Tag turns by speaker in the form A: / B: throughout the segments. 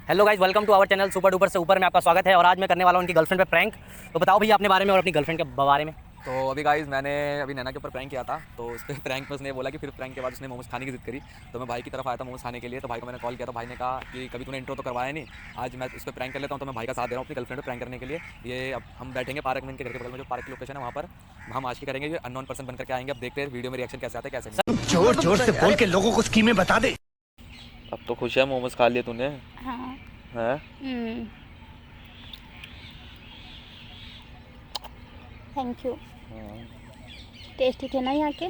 A: Hello guys, welcome to our channel super duper से ऊपर में आपका स्वागत है। और आज मैं करने वाला हूँ उनकी गर्लफ्रेंड पे प्रैंक। तो बताओ भैया अपने बारे में और अपनी गर्लफ्रेंड के बारे में।
B: तो अभी गाइस मैंने अभी नैना के ऊपर प्रैंक किया था, तो उस पर प्रैंक में उसने बोला कि फिर प्रैंक के बाद उसने मोमोज खाने की जिद करी। तो मैं भाई की तरफ आया था मोमोज खाने के लिए। तो भाई को मैंने कॉल किया, तो भाई ने कहा कि कभी तूने इंट्रो तो करवाया नहीं, आज मैं उस पर प्रैंक कर लेता हूँ। तो मैं भाई का साथ दे रहा हूँ अपनी गर्लफ्रेंड पर प्रैंक करने के लिए। ये अब हम बैठेंगे पार्क में, इनके घर के बगल में जो पार्क की लोकेशन है वहाँ पर हम आज की करेंगे। ये अननोन पर्सन बनकर के आएंगे। अब देखते हैं वीडियो में रिएक्शन कैसे आता है कैसे नहीं।
C: जोर जोर से बोल के लोगों को स्कीमें बता दे।
B: अब तो खुश है, मोमोज खा लिए तूने?
D: हाँ।
B: है?
D: Thank you. टेस्टी थे ना यहाँ के?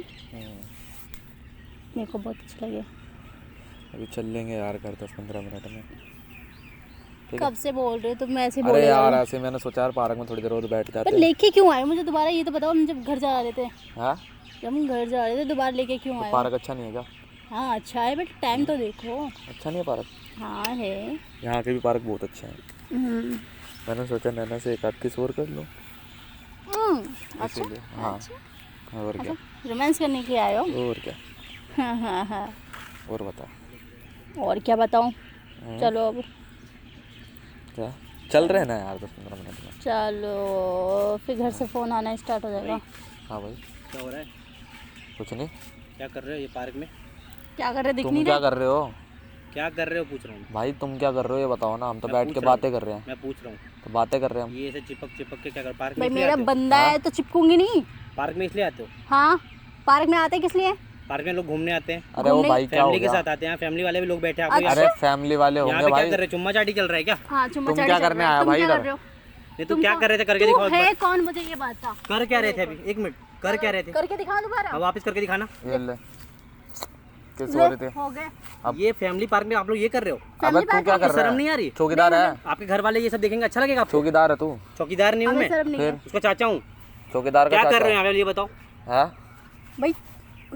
D: मेरे को बहुत अच्छे लगे।
B: अभी चल लेंगे यार घर 10-15 मिनट में।
D: कब से बोल रहे हो तुम? ऐसे बोल
B: अरे
D: रहे हो
B: यार ऐसे मैंने सोचा यार पार्क में थोड़ी देर और बैठ जाते
D: पर लेके क्यों आए मुझे दोबारा? ये तो बताओ, हम जब घर जा रहे थे,
B: हाँ
D: जब हम घर जा रहे थे दोबारा लेके क्यों आए?
B: पार्क अच्छा नहीं है क्या?
D: हाँ अच्छा है बट टाइम तो देखो।
B: अच्छा नहीं है पार्क?
D: हाँ है।
B: यहाँ के भी पार्क बहुत अच्छे हैं। मैंने सोचा नैना से एक आध किस और कर लो।
D: अच्छा
B: इसीलिए हाँ। और क्या?
D: रोमांस करने के लिए आए हो?
B: और क्या?
D: हाँ हाँ हाँ।
B: और बता।
D: और क्या बताऊँ? चलो अब
B: क्या चल रहे हैं ना यार 10-15 मिनट में।
D: चलो फिर घर से फ़ोन आना स्टार्ट हो जाएगा।
B: हाँ भाई
A: क्या हो रहा है?
B: कुछ नहीं।
A: क्या कर रहे हो ये पार्क में?
D: क्या कर रहे दिख
B: तुम
D: नहीं
B: क्या
D: रहा?
B: कर रहे हो
A: क्या कर रहे हो पूछ रहा हूँ।
B: भाई? तुम क्या कर रहे हो ये बताओ ना। हम तो
A: मैं
B: बैठ
A: पूछ
B: के
A: रहा हूँ।
B: बातें कर रहे हैं।
A: मैं पूछ रहा हूँ
B: तो बातें कर रहे हैं हम।
A: ये ऐसे चिपक के क्या कर पार्क में
D: भाई
A: इसलिए
D: मेरा
A: आते हो?
D: बंदा है तो चिपकूंगी नहीं।
A: पार्क में इसलिए आते हो?
D: हाँ पार्क में आते किस लिए?
A: पार्क में लोग घूमने आते हैं,
B: अरे वो
D: घूमने-
B: भाई क्या हो
A: फैमिली के
B: गया?
A: साथ आते हैं। फैमिली वाले भी लोग बैठे हैं आपको
B: अरे फैमिली वाले
A: यहाँ
B: होंगे
A: पे क्या
B: भाई।
A: कर रहे हो? चुम्मा चाटी चल रहा है क्या?
D: हाँ चुम्मा
B: तुम
D: चाटी
B: क्या
D: चल
B: करने
D: रहा है।
B: आया
D: तुम
B: भाई
D: क्या
B: इधर?
D: कर रहे हो?
A: नहीं तो क्या कर रहे थे करके
D: तू
A: दिखाओ।
D: है कौन? मुझे ये बात था।
A: कर क्या रहे थे अभी? एक मिनट, कर क्या रहे थे?
D: करके दिखा दोबारा।
A: अब वापस करके दिखाना।
B: ये ले किस
D: ले,
B: हो रहे थे?
D: हो गए।
B: अब
A: ये फैमिली पार्क में आप लोग ये कर रहे हो?
B: अबे तू क्या कर रहा
A: शर्म
B: है?
A: नहीं आ रही?
B: चौकीदार है?
A: आपके घर वाले ये सब देखेंगे अच्छा लगेगा आपको?
B: चौकीदार है तू?
A: चौकीदार नहीं हूँ
D: हमें
A: मैं,
D: शर्म नहीं है।
B: फिर
A: उसका चाचा हूँ।
B: चौकीदार का
A: क्या कर
B: चाचा
A: रहे हो यहाँ पे ये बताओ।
B: है?
D: भाई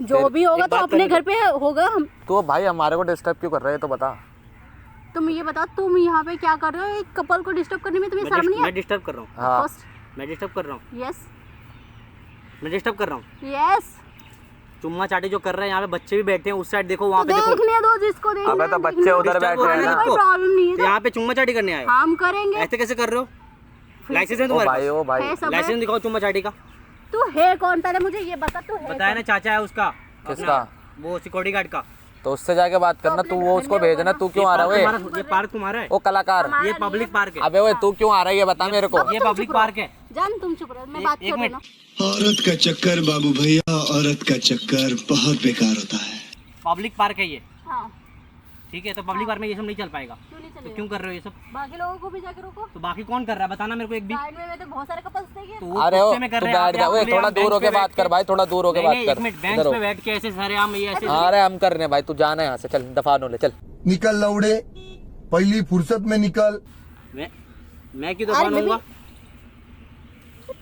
D: जो भी होगा
A: एक
D: तो
A: बात
D: अपने
A: करने
D: घर पे होगा। हम
B: तो भाई हमारे को डिस्टर्ब क्यों कर रहे हैं तो बता।
D: तुम ये बताओ, तुम यहाँ पे क्या कर रहे हो? एक कपल को डिस्टर्ब करने में तुम्हें शर्म नहीं
A: मैं
D: है?
A: डिस्टर्ब कर रहा हूँ।
B: हाँ
A: मैं डिस्टर्ब कर रहा हूँ।
D: यस
A: मैं डिस्टर्ब कर रहा हूँ।
D: यस।
A: चुम्मा चाटी जो कर रहे हैं यहाँ पे बच्चे भी बैठे हैं। उस साइड देखो, वहाँ पे देखो।
D: देखने दो जिसको देखना
B: अबे
D: है,
B: तो
D: देखने
B: बच्चे
D: दो।
B: उधर
A: Disturb
B: बैठे
A: हो रहा
B: हैं
A: है
B: ना।
A: ना।
D: कोई प्रॉब्लम नहीं
A: तो
D: है।
A: यहाँ पे चुम्मा चाटी करने आए हो?
D: हम करेंगे।
A: ऐसे कैसे कर रहे हो? लाइसेंस है
B: ओ
A: तुम्हारे
B: भाई ओ भाई
D: है सब है।
A: लाइसेंस दिखाओ चुम्मा चाटी का।
D: तू है कौन? पहले मुझे ये बता, तू है
A: बताया ना, चाचा है उसका।
B: किसका?
A: अपना, वो सिक्योरिटी गार्ड का।
B: तो उससे जाके बात करना। तू वो उसको भेजना। तू क्यों आ रहा है?
A: ये पार्क तुम्हारा है?
B: ओ कलाकार,
A: ये पब्लिक पार्क है।
B: अबे ओए तू क्यों आ रहा है ये बता मेरे को।
A: ये पब्लिक पार्क है।
D: जान तुम चुप रहो, मैं बात
A: एक
D: कर रही
A: मिनट।
D: हूँ ना।
C: औरत का चक्कर बाबू भैया, औरत का चक्कर बहुत बेकार होता है।
A: पब्लिक पार्क है ये,
D: हाँ
A: ठीक है? तो पब्लिक पार्क में ये सब नहीं चल पाएगा।
D: क्यों नहीं
A: तो
D: चलेगा?
A: क्यों कर रहे हो ये सब?
D: बाकी लोगों को भी जाके रोको।
A: तो बाकी कौन कर रहा है बताना मेरे को एक भी।
D: साइड में तो बहुत सारे कपल्स देखे।
A: तो वो
B: अरे ओ
A: गुस्से में कर
B: तू
A: रहे हैं।
B: बैठ जा। ओए थोड़ा दूर होके बात कर भाई, थोड़ा दूर होके बात
A: एक
B: कर।
A: मिनट, बेंच
B: इधर हो।
A: पे बैठ के ऐसे सारे आम ये ऐसे।
B: अरे हम कर रहे हैं भाई, तू जाना है यहाँ से। चल दफान हो ले चल।
E: निकल लौड़े, पहली फुर्सत में निकल।
A: मैं क्यों दुकान होऊंगा?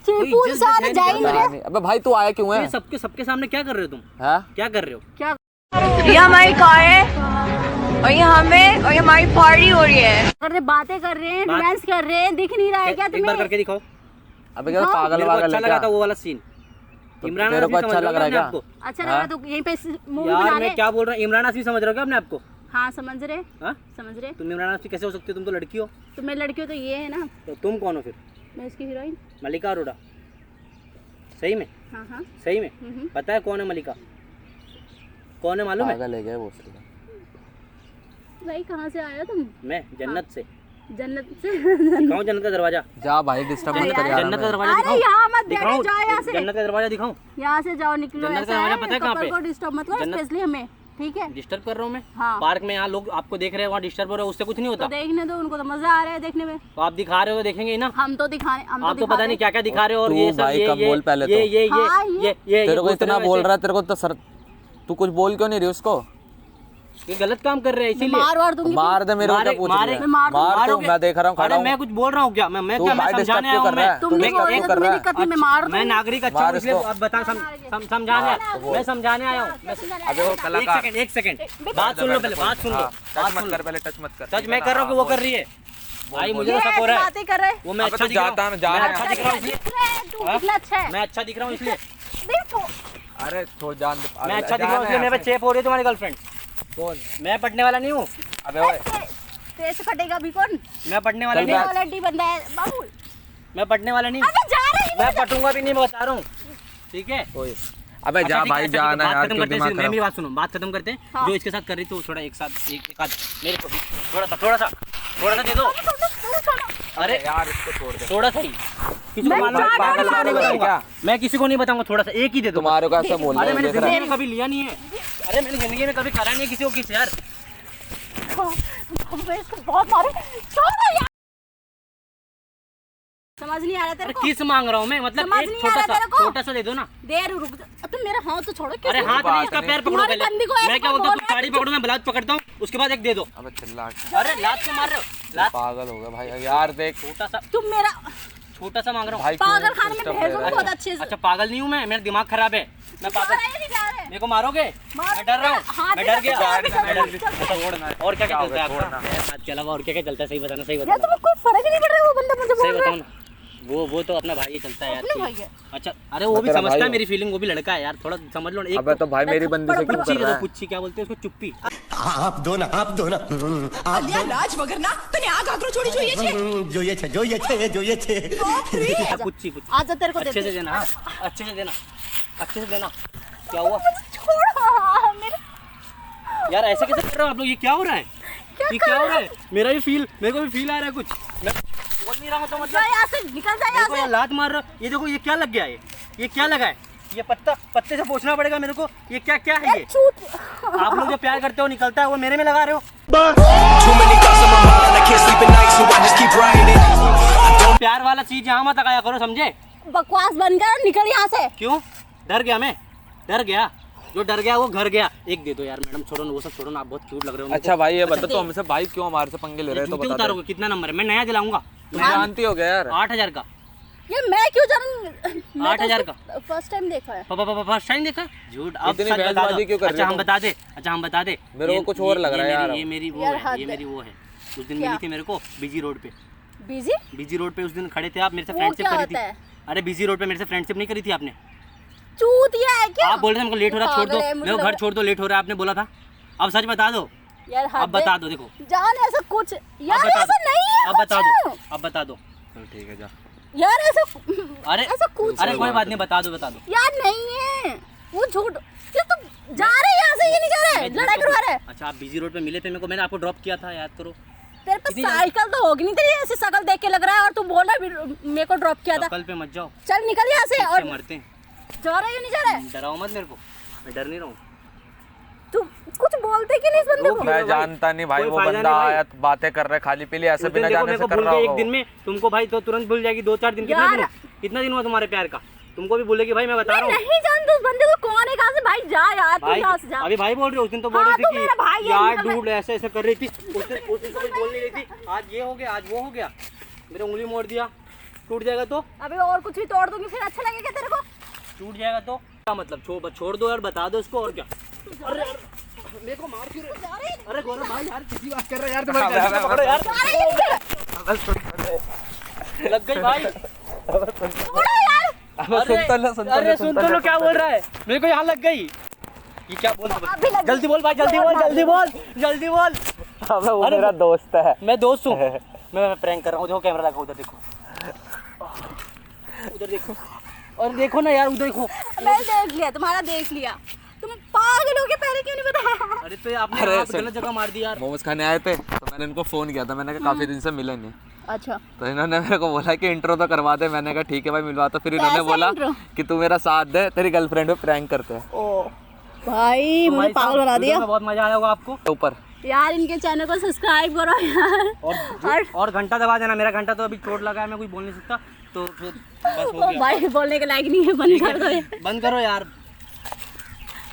D: चेपू
A: इज्जत
D: साथ
A: है
D: जाएंगे।
B: नहीं, अबे भाई तू आया क्यों है?
A: ये सबके सामने क्या कर रहे हो तुम?
B: हाँ?
A: क्या कर रहे हो?
D: क्या
F: ये हमारी कार है और ये हमें और ये हमारी पार्टी हो रही है।
D: कर रहे? बातें कर रहे हैं,
A: बात-
D: रोमांस कर रहे हैं, दिख नहीं रहा है क्या
A: एक बार
D: तुम्हें?
A: करके दिखाओ।
B: अबे क्या
D: हाँ,
B: पागल
A: मेरे को
B: वागल
A: अच्छा
B: है
A: लगा था
B: क्या?
A: वो वाला सीन।
B: तो
A: इमरान
B: तेरे को
A: हाशमी समझ
B: अच्छा
A: रहे हो
B: लग रहा है
A: अपने
B: क्या?
A: आपको?
D: अच्छा
B: हाँ?
D: लगा तो यहीं पे मूवी
A: यार
D: बना
A: मैं
D: ले।
A: क्या बोल रहा हूँ, इमरान हाशमी समझ रहे हो क्या अपने आपको?
D: हाँ समझ रहे,
A: हाँ?
D: समझ रहे।
A: तुम इमरान हाशमी कैसे हो सकती हो? तुम तो लड़की हो।
D: तो मैं लड़की हूँ तो ये है ना,
A: तो तुम कौन हो फिर?
D: मैं इसकी हीरोइन।
A: मलिका अरोड़ा? सही में?
D: हाँ हाँ।
A: सही में? पता है कौन है मलिका? कौन है मालूम है?
B: पागल है क्या वो? उसके
D: भाई कहाँ से आया तुम?
A: मैं जन्नत से।
D: जन्नत से?
A: दिखाऊं जन्नत का दरवाजा?
B: जा भाई डिस्टर्ब मत कर यार
A: जन्नत का
B: हमें।
A: दरवाजा
D: अरे
A: दिखाऊं?
D: यहाँ मत बैठो,
A: दिखाऊं?
D: जाओ यहाँ से।
A: जन्नत का दरवाजा दिखाऊं?
D: यहाँ से जाओ, निकलो।
A: जन्नत का
D: ऐसा
A: दरवाजा
D: है,
A: पता है कहाँ
D: कपल
A: पे?
D: को डिस्टर्ब मत करो,
A: जन्नत-
D: स्पेशली हमें, ठीक है?
A: डिस्टर्ब कर रहा हूँ मैं?
D: हाँ।
A: पार्क में यहाँ लोग आपको देख रहे हैं, वहाँ डिस्टर्ब हो रहा है, उससे कुछ नहीं
D: तो
A: होता।
D: देखने दो, उनको तो मजा आ रहा है देखने में।
A: तो आप दिखा रहे हो तो देखेंगे ही ना।
D: हम तो दिखाने, हम
A: आप तो
D: दिखा
A: पता नहीं क्या क्या दिखा रहे हो। और
B: तू
A: ये सब
B: भाई कम बोल पहले तो।
D: हाँ,
A: ये
B: तेरे को
A: पूछ रहे
B: इतना
A: हो
B: बोल
A: ऐसे।
B: रहा है, तेरे को तो सर तू कुछ बोल क्यों नहीं रही उसको?
A: ये गलत काम कर रहे हैं इसीलिए।
D: मार वार दूंगी।
B: मार दे मेरे को, क्या पूछ रही है?
D: मैं मार दूंगी।
B: मार तो
A: मारोगे?
B: मैं देख रहा हूँ खड़ा
A: अरे
B: हूँ।
A: मैं कुछ बोल रहा हूँ क्या? मैं
B: तू
A: क्या, मैं
B: भाई डिस्टर्ब
A: समझाने
B: क्यों
A: आया
B: कर
A: हूँ
B: रहा है?
A: मैं।
D: तुम
B: तू
D: नहीं बोल
B: डिस्टर्ब
D: रहे
B: क्यों
D: तो
B: कर
D: तुम्हें
B: रहा है?
D: दिक्कत नहीं, मैं मार
A: मैं
D: दूंगी।
A: नागरिक अच्छा
B: मार
A: हूँ इसलिए
B: इसको।
A: अब बता समझाने आया। मैं समझाने आया हूँ।
B: अबे वो कलाकार।
A: एक सेकंड बात सुन लो पहले, बात सुन लो।
B: टच मत कर पहले, टच मत कर।
A: सच मैं कर रहा हूँ कि वो कर रही है? भाई मुझे तो
D: ये
A: शक हो रहा है।
D: बातें कर रहे हैं।
A: वो मैं
B: अबे
A: अच्छा
B: तो
A: दिख रहा
B: जाता
A: हूँ।
B: है, जा
A: मैं
B: रहा है।
A: अच्छा दिख रहा हूँ इसलिए।
D: दिख रहा है, तू कितना अच्छा है।
A: मैं अच्छा दिख रहा हूँ इसलिए।
D: देखो
B: अरे छोड़ जान दे।
A: मैं अच्छा दिख रहा हूँ इसलिए मेरे पे चेप हो रही है तुम्हारी गर्लफ्रेंड।
B: कौन?
A: मैं पटने वाला नहीं हूँ।
B: अबे ओए
D: तेरे से फटेगा अभी कौन?
A: मैं पढ़ने वाला
B: चल
A: नहीं,
B: बैठ।
D: ऑलरेडी बंदा है बाबू।
A: मैं पढ़ने वाला नहीं,
D: अबे जा रही
A: मैं पटूंगा भी नहीं, मैं बता रहा हूँ, ठीक है?
B: ओए अबे
A: अच्छा,
B: जा
A: ठीक है,
B: भाई
A: अच्छा,
B: जाना
A: ठीक है,
B: यार,
A: बात खत्म
B: क्यों
A: करते हैं,
B: दिमाग
A: मैं मेरी
B: खराब।
A: बात सुनो, बात खत्म करते हैं।
D: हाँ।
A: जो इसके साथ कर रही थी वो थोड़ा एक साथ एक आध मेरे को भी थोड़ा सा दे दो। अरे
B: यार इसको छोड़ दे।
A: थोड़ा सा ही, किसी को
D: मैं
A: मालूम
D: चाट
B: पागल
D: वाला
B: नहीं
D: नहीं
B: बताऊंगा क्या?
A: मैं किसी को नहीं बताऊंगा, थोड़ा सा एक ही दे दो।
B: तुम्हारे को ऐसा बोल
A: अरे
B: रहे
A: मैंने
B: हो, देख रहा
A: जिंदगी में कभी लिया नहीं है, अरे मैंने जिंदगी में कभी करा नहीं है किसी को किस यार।
D: मैं इसको बहुत मारे। छोड़ दो यार। समझ नहीं आ रहा तेरे
A: अरे
D: को?
A: किस मांग रहा हूँ मैं, मतलब
D: समझ
A: एक
D: नहीं आ रहा तेरे को?
A: छोटा सा दे दो ना।
D: देर रुक जा। तुम मेरा हाथ तो छोड़ो।
A: अरे हाथ नहीं, इसका पैर पकड़ो
D: तुम्हारे
A: पहले।
D: कंधे को ऐसे
A: मैं क्या बोलता हूँ,
D: बोल
A: तुम
D: रहा है
A: साड़ी
D: कि
A: पकड़ो, मैं ब्लाउज पकड़ता हूँ, उसके बाद एक दे दो।
B: अबे चिल्ला,
A: अरे लात क्यों मार रहे हो, लात?
B: पागल हो गया भाई यार, देख
D: तुम मेरा
A: छोटा सा मांग रहा हूँ।
B: भाई क्यों
D: पागल खाने में
B: disturb
D: भेज दो
B: कर रहा है?
D: बहुत अच्छे से।
A: अच्छा पागल नहीं हूँ मैं, मेरा दिमाग खराब है, मैं
D: जा
A: पागल।
D: रहे हैं, नहीं जा रहे?
A: मेरे को मारोगे?
D: मारो
A: मैं डर रहा हूँ,
D: हाथ
A: मैं
D: से
A: डर गया।
D: गाड़ी
A: मैं डर
D: चल, चल, चल।
A: छोड़ना। और क्या क्या
B: क्या
A: चलता है
B: होगा,
A: आपका? हाथ के अलावा और क्या क्या चलता है, सही बताना, सही
D: यार
A: बताना,
D: तुम्हें कोई फर्क ही नहीं पड़ रहा है, वो बंदा मुझे
A: सही
D: बोल रहा
A: बताओ
D: है।
A: ना। वो तो अपना भाई ही चलता है
D: अपना भाई
A: यार।
D: है।
A: अच्छा अरे वो भी
B: तेरा
A: समझता
B: भाई
A: है
B: हो।
A: मेरी फीलिंग, वो भी लड़का है यार, थोड़ा समझ लो ना। एक
B: अबे तो भाई मेरी बंदी से क्यों
A: पुच्ची
B: कर
A: दे
B: रहा
A: दो,
B: है?
A: पुच्ची क्या बोलते हैं उसको, चुप्पी।
E: आप दो ना आप दो ना
G: રાજ વગરના તને આ ઘાઘરો છોડી જોઈએ છે
E: જોઈએ છે
A: पुच्ची पुच्ची
D: आजा तेरे को
A: अच्छे
D: देते
A: से देना, हाँ, अच्छे से देना, अच्छे से देना। क्या हुआ
D: छोड़ मेरे
A: यार, ऐसे कैसे कर रहे हो आप लोग, ये क्या हो रहा है, ये क्या हो रहा है? मेरे को भी फील आ रहा है कुछ, मैं बोल नहीं रहा हूँ तो
D: जा
A: मतलब
D: यहाँ से, निकल जा
A: मेरे
D: यहाँ
A: को
D: से।
A: ये लात मार रहा है। ये देखो, ये क्या लग गया है, ये क्या लगा है, ये पत्ते से पूछना पड़ेगा मेरे को, ये क्या क्या है ये?
D: चूत।
A: आप लोग जो प्यार करते हो निकलता है वो मेरे में लगा रहे हो। प्यार वाला चीज यहाँ मत लगाया करो, समझे?
D: बकवास बन गया, निकल यहाँ से।
A: क्यों डर गया मैं, डर गया, जो डर गया वो घर गया। एक दे दो यार मैडम, छोड़ो ना वो सब, छोड़ो ना, आप बहुत क्यूट लग रहे हो।
B: अच्छा भाई ये बता, तो हमसे भाई क्यों हमारे से पंगे ले रहे हैं, तो
A: जूते
B: बता दे।
A: उतारोगे? कितना नंबर है, मैं नया दिलाऊंगा।
B: तुम जानती हो गया यार।
A: 8,000 का।
D: ये मैं क्यों जानूं?
A: 8,000 का
D: फर्स्ट टाइम देखा है।
A: फर्स्ट टाइम देखा? झूठ, अब
B: इतनी
A: सच बता
B: बहसबाजी
A: दो।
B: क्यों कर रहे
A: अच्छा
B: हो
A: हम
B: तुम?
A: बता दे, अच्छा हम बता दे।
B: मेरे को कुछ और लग रहा है यार।
A: ये मेरी वो
D: यार
A: है,
D: हद
A: ये
D: है।
A: मेरी वो है। उस दिन
D: क्या?
A: मिली थी मेरे को बीजी रोड पे,
D: बिजी?
A: बीजी रोड पे उस दिन खड़े थे आप, मेरे से
D: वो
A: फ्रेंडशिप
D: क्या
A: करी
D: होता
A: थी।
D: है?
A: अरे बीजी रोड पे मेरे से फ्रेंडशिप नहीं करी थी आपने?
D: चूतिया है क्या?
A: आप बोल रहे थे हमको लेट हो रहा है, छोड़ दो,
D: पागल है, मुझे
A: मेरे को
D: लग
A: घर छोड़ दो, लेट हो रहा है, आपने बोला था। अब सच बता दो,
D: यार
A: अब
D: हद
A: बता
D: है।
A: दो, देखो
D: जान ऐसा कुछ
A: अब
D: यार
A: बता
D: ऐसा
A: दो,
D: नहीं है
A: अब बता दो,
D: कुछ।
A: अब बता दो।
B: चल ठीक है जा।
D: यार ऐसा
A: अरे
D: ऐसा कुछ
A: अरे कोई बात नहीं, बता दो, बता दो।
D: यार नहीं है वो झूठ। ये तुम जा रहे हैं यहाँ से, ये नहीं जा रहे, लड़ाई करवा रहे हैं।
A: अच्छा आप बिजी रोड पे मिले थे मेरे को, मैंने आपको ड्रॉप किया था, याद करो।
D: तेरे पास
A: इतनी
D: साइकिल तो होगी नहीं, तेरी ऐसे शकल देख के लग रहा है, और तू बोल रहा है मेरे को ड्रॉप किया था।
A: कल पे मत जाओ,
D: चल निकल यहाँ से। और
A: से मरते हैं।
D: जा रहे हैं नहीं जा रहे?
A: डराओ मत मेरे को, मैं डर नहीं रहा हूँ।
D: तू कुछ बोलते कि नहीं इस बंदे को?
B: मैं जानता नहीं भाई,
A: कोई
B: वो
A: फायदा
B: बंदा
A: नहीं भाई।
B: आया तो बातें कर रहे खाली पीली, ऐसे
A: उस दिन
B: बिना
A: देखो
B: जाने
A: मेरे
B: से
A: को
B: कर
A: भूल
B: रहा
A: गई एक
B: होगा
A: दिन में, तुमको भाई तो तुरंत भूल जाएगी, 2-4 दिन। कितना
D: यार।
A: दिन, कितना दिन हुआ तुम्हारे प्यार का? तुमको भी भूलेगी भाई, मैं बता
D: मैं
A: रहा हूँ।
D: नहीं जानती उस बंदे को कौन है, कहाँ से। भाई जा यार, तू
A: भाई
D: यहाँ से जा।
A: अभी भाई बोल रहे हो, उस दिन तो बोल
D: हाँ,
A: रही
D: तू
A: थी
D: मेरा भाई
A: कि
D: है,
A: यार
D: निकल
A: डूड ऐसे ऐसे कर रही थी। उस दिन तो कुछ बोल नहीं रही थी, आज ये हो गया, आज वो हो गया, मेरे उंगली मोड़ दिया, टूट जाएगा तो?
D: अबे और कुछ भी तोड़ दूंगी फिर अच्छा लगेगा तेरे को?
A: टूट जाएगा तो क्या मतलब? छोड़ दो यार, बता दो इसको, और क्या। अरे मेरे को मार क्यों रहे? अरे गौरव भाई यार किसी बात कर रहा है यार, तुम्हारी पकड़ो यार, लग गई भाई। अरे सुन तो लो क्या बोल रहा है, मेरे को यहाँ लग गई। ये क्या बोल रहा
D: अभी
A: है?
D: लग
A: जल्दी बोल भाई, जल्दी बोल, जल्दी बोल, जल्दी बोल।
B: अबे वो
A: अरे
B: मेरा दोस्त है।
A: मैं दोस्त हूँ, मैं प्रैंक कर रहा हूँ। देखो कैमरा लगा, उधर देखो, उधर देखो, और देखो ना यार, उधर देखो।
D: मैं देख लिया, तुम्हारा देख लिया। तुम पागल हो के पहले क्यों नहीं बताया?
A: अरे तो आपने
B: अरे
A: यहाँ पे
B: सुन।
A: गलत जगह मार दी यार।
B: मोमोज खाने आए थे तो मैंने इनको फोन किया था, मैंने कहा काफी दिन से मिले नहीं,
D: अच्छा
B: तो इन्होंने मेरे को बोला कि इंट्रो तो करवा दे। मैंने कहा ठीक है भाई मिलवा। तो फिर इन्होंने
D: कैसा
B: बोला
D: intro?
B: कि तू मेरा साथ दे, तेरी गर्लफ्रेंड पे प्रैंक करते हैं
D: ओ भाई, मुझे पागल बना दिया।
A: बहुत मजा आया होगा आपको।
B: ऊपर।
D: यार इनके चैनल को सब्सक्राइब करो यार।
A: और घंटा दबा देना, मेरा घंटा तो अभी चोट लगा है, मैं कुछ बोल नहीं सकता, तो फिर बस हो गया।
D: भाई बोलने के लायक नहीं है, बंद कर दो ये।
A: बंद करो यार।